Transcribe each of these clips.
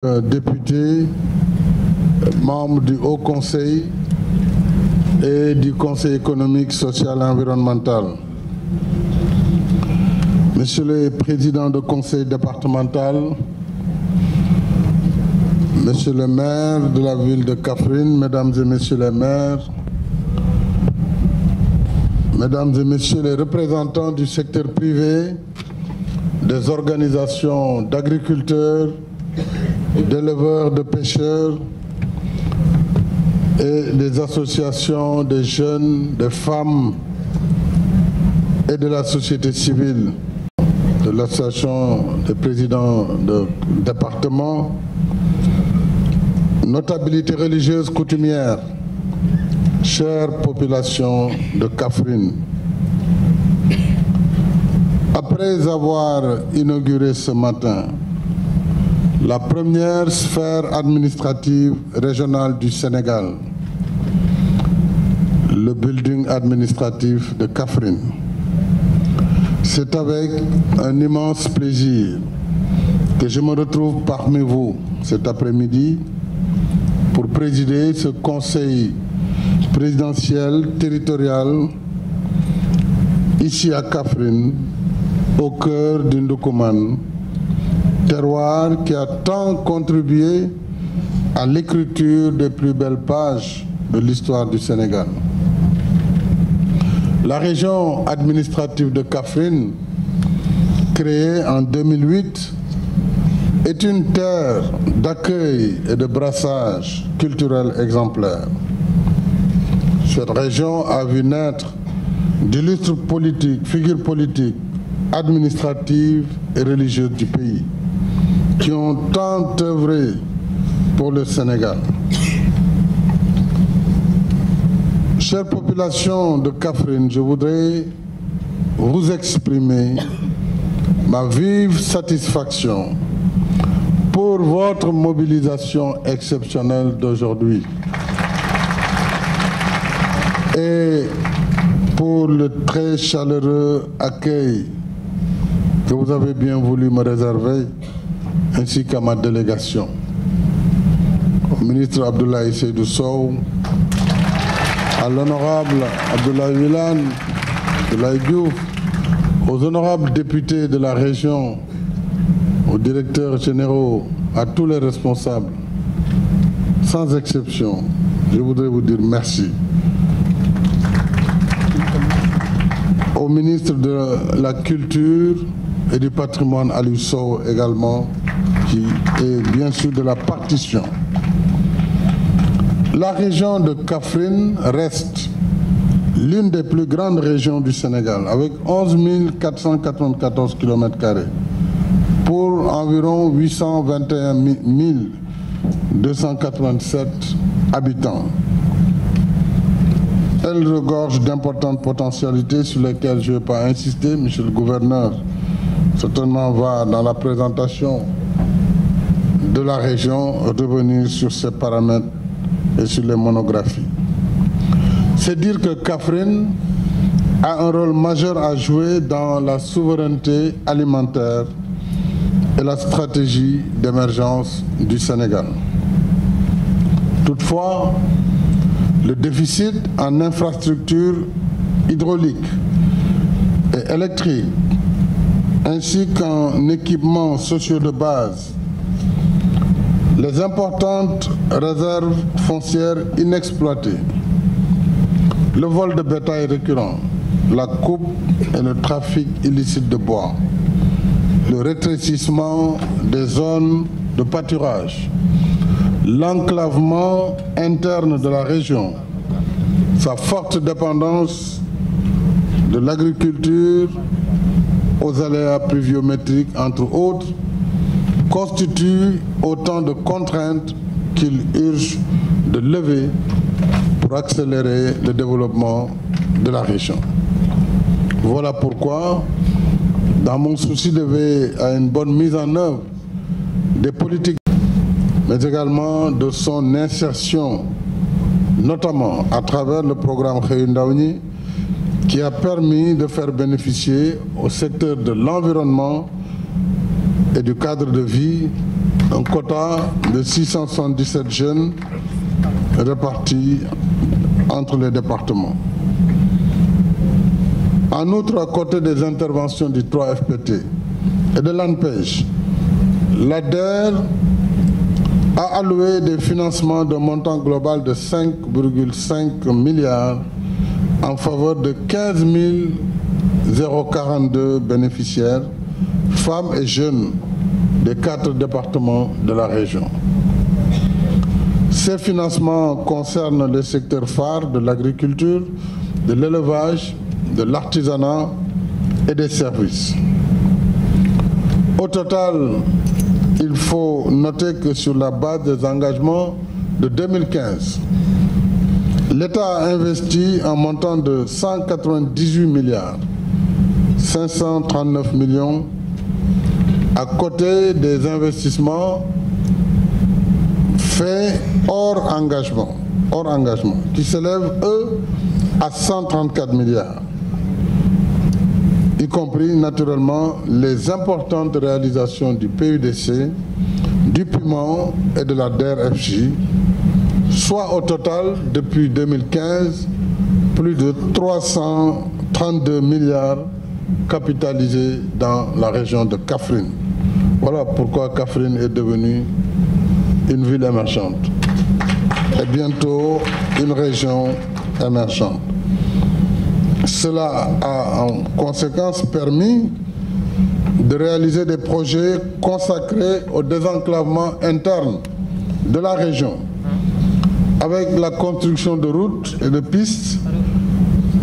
Députés, membres du Haut Conseil et du Conseil économique, social et environnemental, Monsieur le Président du Conseil départemental, Monsieur le maire de la ville de Kaffrine, Mesdames et Messieurs les maires, Mesdames et Messieurs les représentants du secteur privé, des organisations d'agriculteurs, d'éleveurs, de pêcheurs et des associations des jeunes, des femmes et de la société civile, de l'association des présidents de département, notabilité religieuse coutumière, chère population de Kaffrine. Après avoir inauguré ce matin la première sphère administrative régionale du Sénégal, le building administratif de Kaffrine, c'est avec un immense plaisir que je me retrouve parmi vous cet après-midi pour présider ce conseil présidentiel territorial ici à Kaffrine, au cœur du Ndoukoumane, terroir qui a tant contribué à l'écriture des plus belles pages de l'histoire du Sénégal. La région administrative de Kaffrine, créée en 2008, est une terre d'accueil et de brassage culturel exemplaire. Cette région a vu naître d'illustres figures politiques, administratives et religieuses du pays, qui ont tant œuvré pour le Sénégal. Chère population de Kaffrine, je voudrais vous exprimer ma vive satisfaction pour votre mobilisation exceptionnelle d'aujourd'hui et pour le très chaleureux accueil que vous avez bien voulu me réserver, ainsi qu'à ma délégation. Au ministre Abdoulaye Seydou Sow, à l'honorable Abdoulaye Wilane, Abdoulaye Diouf, aux honorables députés de la région, aux directeurs généraux, à tous les responsables, sans exception, je voudrais vous dire merci. Au ministre de la Culture et du Patrimoine, Aliou Sow également, qui est bien sûr de la partition. La région de Kaffrine reste l'une des plus grandes régions du Sénégal, avec 11 494 km² pour environ 821 287 habitants. Elle regorge d'importantes potentialités sur lesquelles je ne vais pas insister. Monsieur le gouverneur certainement va, dans la présentation de la région, revenir sur ces paramètres et sur les monographies. C'est dire que Kaffrine a un rôle majeur à jouer dans la souveraineté alimentaire et la stratégie d'émergence du Sénégal. Toutefois, le déficit en infrastructures hydrauliques et électriques, ainsi qu'en équipements sociaux de base, les importantes réserves foncières inexploitées, le vol de bétail récurrent, la coupe et le trafic illicite de bois, le rétrécissement des zones de pâturage, l'enclavement interne de la région, sa forte dépendance de l'agriculture aux aléas pluviométriques, entre autres, constituent autant de contraintes qu'il urge de lever pour accélérer le développement de la région. Voilà pourquoi, dans mon souci de veiller à une bonne mise en œuvre des politiques, mais également de son insertion, notamment à travers le programme Xëyu Ndaw ñi, qui a permis de faire bénéficier au secteur de l'environnement et du cadre de vie un quota de 677 jeunes répartis entre les départements. En outre, à côté des interventions du 3FPT et de l'ANPEJ, l'ADER a alloué des financements d'un montant global de 5,5 milliards en faveur de 15 042 bénéficiaires, femmes et jeunes des 4 départements de la région. Ces financements concernent les secteurs phares de l'agriculture, de l'élevage, de l'artisanat et des services. Au total, il faut noter que sur la base des engagements de 2015, l'État a investi un montant de 198 milliards 539 millions à côté des investissements faits hors engagement, qui s'élèvent, eux, à 134 milliards, y compris naturellement les importantes réalisations du PUDC, du PUMAN et de la DER/FJ, soit au total, depuis 2015, plus de 332 milliards capitalisés dans la région de Kaffrine. Voilà pourquoi Kaffrine est devenue une ville émergente et bientôt une région émergente. Cela a en conséquence permis de réaliser des projets consacrés au désenclavement interne de la région, avec la construction de routes et de pistes,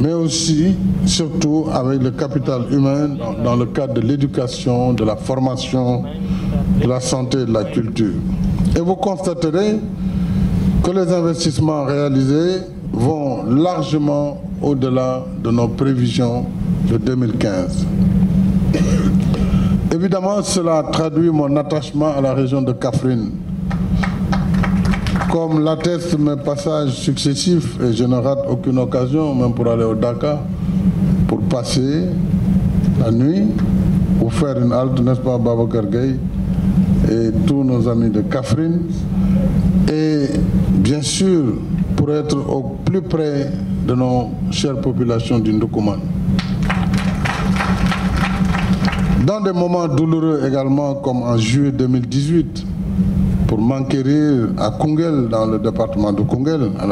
mais aussi, surtout, avec le capital humain dans le cadre de l'éducation, de la formation, de la santé et de la culture. Et vous constaterez que les investissements réalisés vont largement au-delà de nos prévisions de 2015. Évidemment, cela traduit mon attachement à la région de Kaffrine. Comme l'attestent mes passages successifs, et je ne rate aucune occasion, même pour aller au Dakar, pour passer la nuit, pour faire une halte, n'est-ce pas, Babacar Gueye et tous nos amis de Kaffrine, et bien sûr, pour être au plus près de nos chères populations du Ndoukoumane. Dans des moments douloureux également, comme en juillet 2018, pour m'enquérir à Koungheul, dans le département de Koungheul, à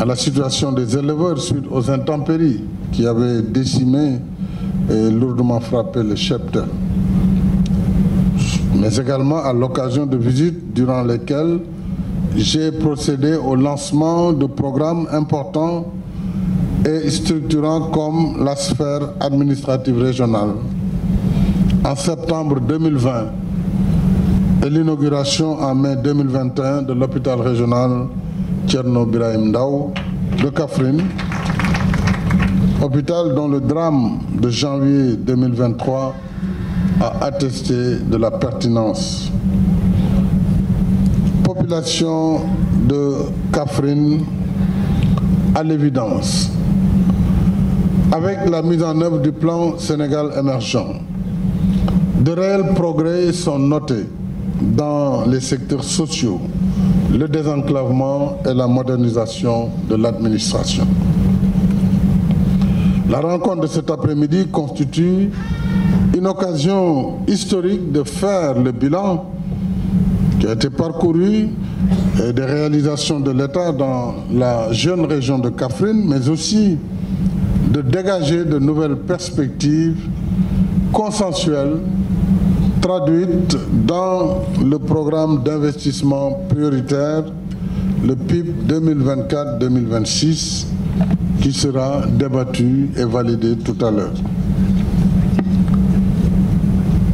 la situation des éleveurs suite aux intempéries qui avaient décimé et lourdement frappé le cheptel. Mais également à l'occasion de visites durant lesquelles j'ai procédé au lancement de programmes importants et structurants comme la sphère administrative régionale. En septembre 2020, et l'inauguration en mai 2021 de l'hôpital régional Thierno Birahim Ndao de Kaffrine, hôpital dont le drame de janvier 2023 a attesté de la pertinence. Population de Kaffrine, à l'évidence, avec la mise en œuvre du plan Sénégal émergent, de réels progrès sont notés dans les secteurs sociaux, le désenclavement et la modernisation de l'administration. La rencontre de cet après-midi constitue une occasion historique de faire le bilan qui a été parcouru et des réalisations de l'État dans la jeune région de Kaffrine, mais aussi de dégager de nouvelles perspectives consensuelles traduites dans le programme d'investissement prioritaire, le PIB 2024-2026, qui sera débattu et validé tout à l'heure.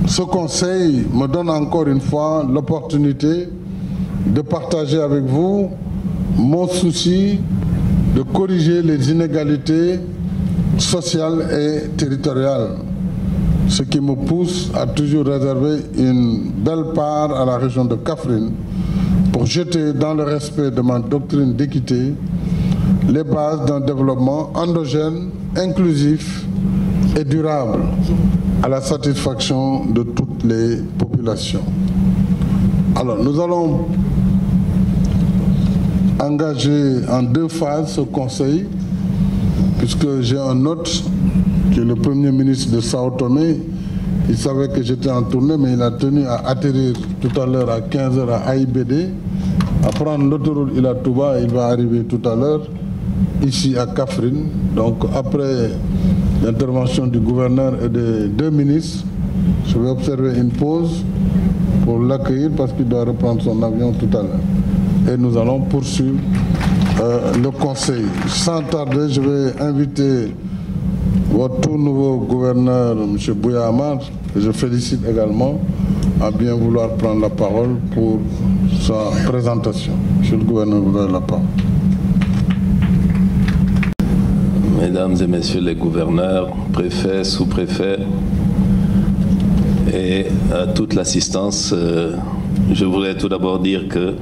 Ce conseil me donne encore une fois l'opportunité de partager avec vous mon souci de corriger les inégalités sociales et territoriales, ce qui me pousse à toujours réserver une belle part à la région de Kaffrine pour jeter dans le respect de ma doctrine d'équité les bases d'un développement endogène, inclusif et durable à la satisfaction de toutes les populations. Alors, nous allons engager en 2 phases ce conseil, puisque j'ai un hôte qui est le Premier ministre de Sao Tomé. Il savait que j'étais en tournée, mais il a tenu à atterrir tout à l'heure à 15 h à AIBD, à prendre l'autoroute Ila Touba. Il va arriver tout à l'heure ici à Kaffrine. Donc après l'intervention du gouverneur et des 2 ministres, je vais observer une pause pour l'accueillir parce qu'il doit reprendre son avion tout à l'heure. Et nous allons poursuivre le conseil. Sans tarder, je vais inviter votre tout nouveau gouverneur, M. Bouya Amar, que je félicite également, à bien vouloir prendre la parole pour sa présentation. Monsieur le gouverneur, vous avez la parole. Mesdames et messieurs les gouverneurs, préfets, sous-préfets et à toute l'assistance, je voudrais tout d'abord dire que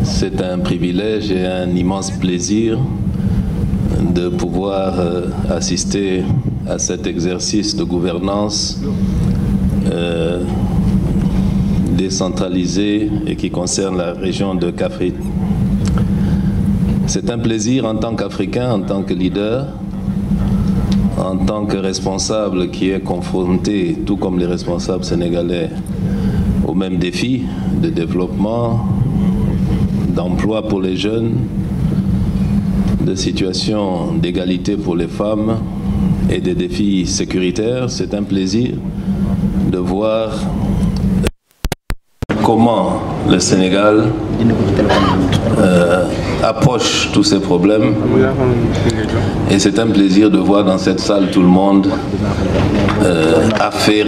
c'est un privilège et un immense plaisir de pouvoir assister à cet exercice de gouvernance décentralisée et qui concerne la région de Kaffrine. C'est un plaisir en tant qu'Africain, en tant que leader, en tant que responsable qui est confronté, tout comme les responsables sénégalais, aux mêmes défis de développement, d'emploi pour les jeunes, de situation d'égalité pour les femmes et des défis sécuritaires. C'est un plaisir de voir comment le Sénégal approche tous ces problèmes. Et c'est un plaisir de voir dans cette salle tout le monde affairé